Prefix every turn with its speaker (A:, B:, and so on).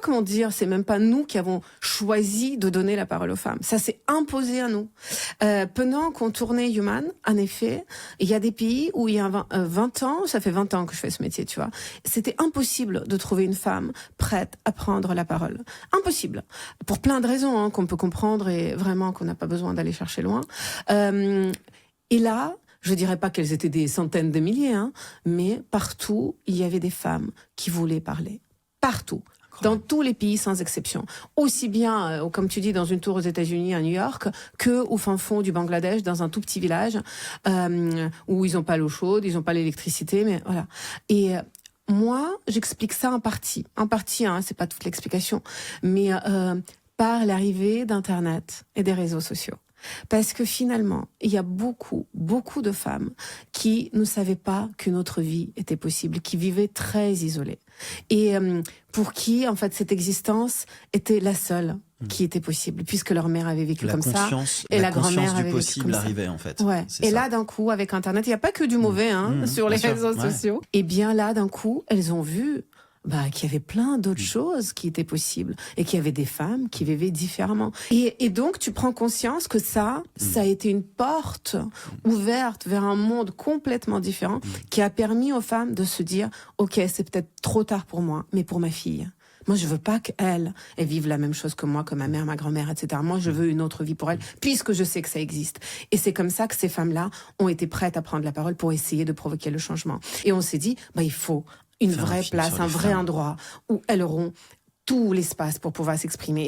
A: comment dire, c'est même pas nous qui avons choisi de donner la parole aux femmes. Ça s'est imposé à nous. Pendant qu'on tournait Human, en effet, il y a des pays où il y a 20 ans, ça fait 20 ans que je fais ce métier, tu vois, c'était impossible de trouver une femme prête à prendre la parole. Impossible. Pour plein de raisons hein, qu'on peut comprendre et vraiment qu'on n'a pas besoin d'aller chercher loin. Et là, je dirais pas qu'elles étaient des centaines de milliers, hein, mais partout, il y avait des femmes qui voulaient parler. Partout. Dans tous les pays, sans exception. Aussi bien, comme tu dis, dans une tour aux États-Unis, à New York, que au fin fond du Bangladesh, dans un tout petit village, où ils n'ont pas l'eau chaude, ils n'ont pas l'électricité, mais voilà. Et moi, j'explique ça en partie. En partie, hein, c'est pas toute l'explication, mais par l'arrivée d'Internet et des réseaux sociaux. Parce que finalement, il y a beaucoup de femmes qui ne savaient pas qu'une autre vie était possible, qui vivaient très isolées. Et pour qui, en fait, cette existence était la seule qui était possible, puisque leur mère avait vécu comme ça. Et la grand-mère avait vécu comme ça.
B: Arrivait, en fait.
A: Ouais. Et là, d'un coup, avec Internet, il n'y a pas que du mauvais sur les réseaux sociaux. Et bien là, d'un coup, elles ont vu qu'il y avait plein d'autres choses qui étaient possibles et qu'il y avait des femmes qui vivaient différemment. Et donc, tu prends conscience que ça a été une porte ouverte vers un monde complètement différent qui a permis aux femmes de se dire « Ok, c'est peut-être trop tard pour moi, mais pour ma fille. Moi, je veux pas qu'elle vive la même chose que moi, que ma mère, ma grand-mère, etc. Moi, je veux une autre vie pour elle, puisque je sais que ça existe. » Et c'est comme ça que ces femmes-là ont été prêtes à prendre la parole pour essayer de provoquer le changement. Et on s'est dit, il faut une vraie place, un vrai endroit où elles auront tout l'espace pour pouvoir s'exprimer.